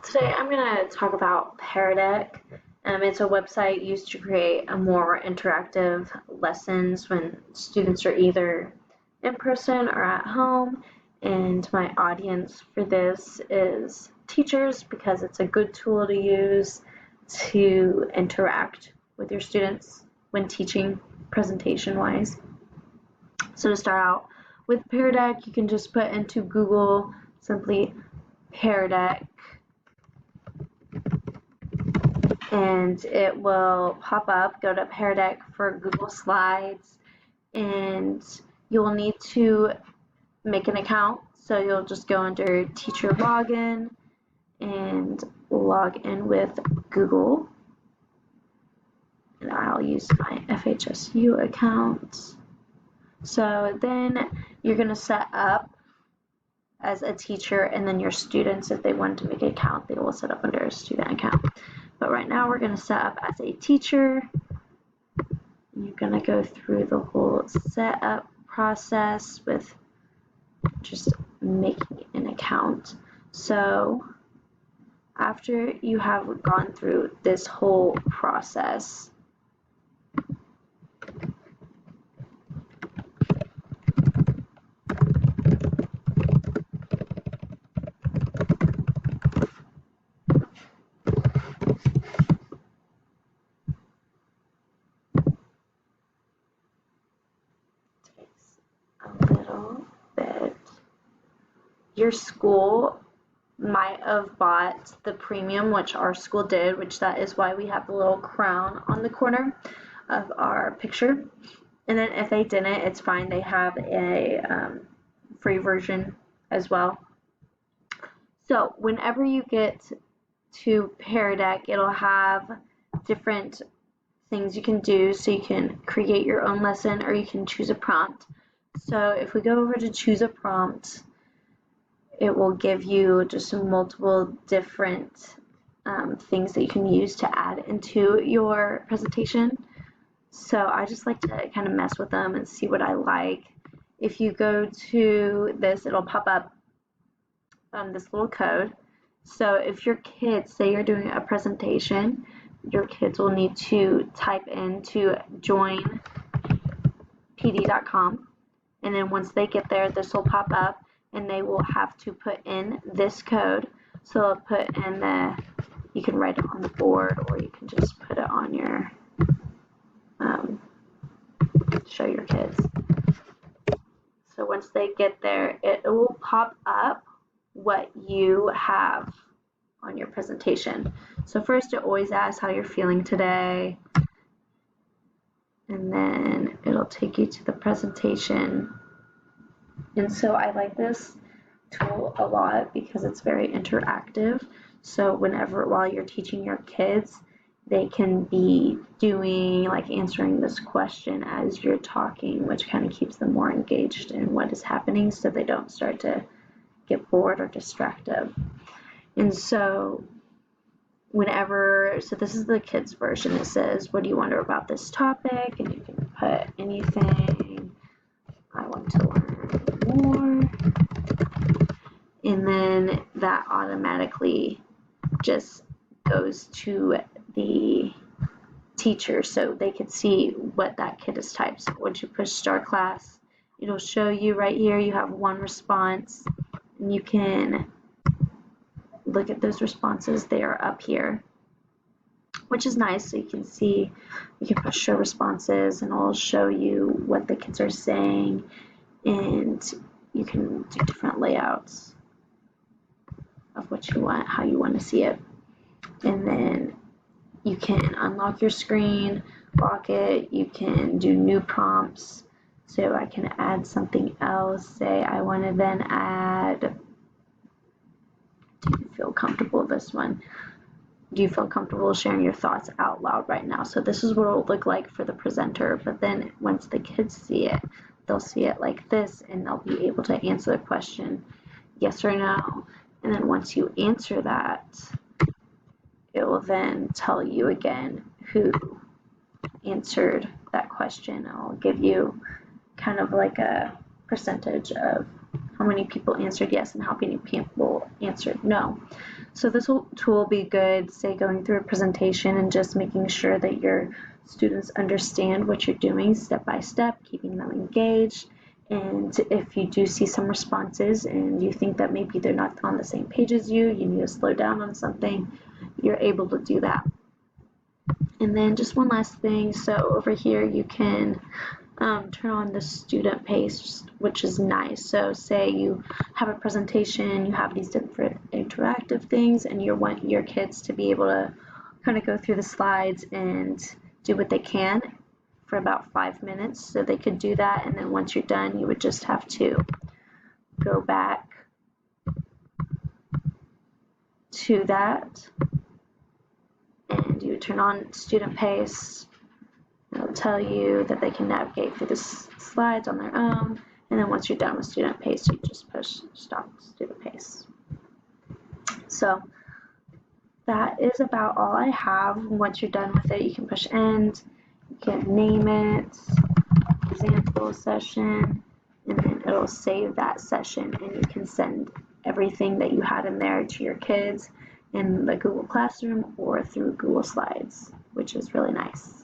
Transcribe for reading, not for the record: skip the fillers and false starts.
Today I'm going to talk about Pear Deck. It's a website used to create a more interactive lessons when students are either in person or at home. And my audience for this is teachers because it's a good tool to use to interact with your students when teaching presentation wise. So to start out with Pear Deck, you can just put into Google simply Pear Deck and it will pop up. Go to Pear Deck for Google Slides, and you'll need to make an account. So you'll just go under teacher login and log in with Google. And I'll use my FHSU account. So then you're going to set up as a teacher, and then your students, if they want to make an account, they will set up under a student account. But right now we're going to set up as a teacher. You're going to go through the whole setup process with just making an account. So after you have gone through this whole process, a little bit. Your school might have bought the premium, which our school did, which that is why we have the little crown on the corner of our picture. And then if they didn't, it's fine. They have a free version as well. So whenever you get to Pear Deck, it'll have different things you can do. So you can create your own lesson, or you can choose a prompt. So if we go over to choose a prompt, it will give you just multiple different things that you can use to add into your presentation. So I just like to kind of mess with them and see what I like. If you go to this, it'll pop up this little code. So if your kids, say you're doing a presentation, your kids will need to type into joinpd.com. And then once they get there, this will pop up, and they will have to put in this code. So they'll put in you can write it on the board, or you can just put it on your, show your kids. So once they get there, it will pop up what you have on your presentation. So first it always asks how you're feeling today, and then it'll take you to the presentation. And so I like this tool a lot because it's very interactive. So while you're teaching your kids, they can be doing, like, answering this question as you're talking, which kind of keeps them more engaged in what is happening, so they don't start to get bored or distracted. And so so this is the kids version. It says, what do you wonder about this topic? And you can put anything. I want to learn more. And then that automatically just goes to the teacher so they can see what that kid has typed. So once you push start class, it'll show you right here you have one response, and you can look at those responses. They are up here, which is nice. So you can see, you can push show responses, and it'll show you what the kids are saying, and you can do different layouts of what you want, how you want to see it. And then you can unlock your screen, lock it, you can do new prompts. So I can add something else. Say I want to then add, do you feel comfortable with this one? Do you feel comfortable sharing your thoughts out loud right now? So this is what it will look like for the presenter, but then once the kids see it, they'll see it like this, and they'll be able to answer the question yes or no. And then once you answer that, it will then tell you again who answered that question. I'll give you kind of like a percentage of how many people answered yes and how many people answered no. So this tool will be good, say going through a presentation and just making sure that your students understand what you're doing step by step, keeping them engaged. And if you do see some responses and you think that maybe they're not on the same page as you need to slow down on something, you're able to do that. And then just one last thing, so over here you can turn on the student pace, which is nice. So say you have a presentation, you have these different interactive things, and you want your kids to be able to kind of go through the slides and do what they can for about 5 minutes. So they could do that, and then once you're done, you would just have to go back to that, and you would turn on student pace. It'll tell you that they can navigate through the slides on their own, and then once you're done with student pace, you just push stop student pace. So that is about all I have. Once you're done with it, you can push end, you can name it, example session, and then it'll save that session, and you can send everything that you had in there to your kids in the Google Classroom or through Google Slides, which is really nice.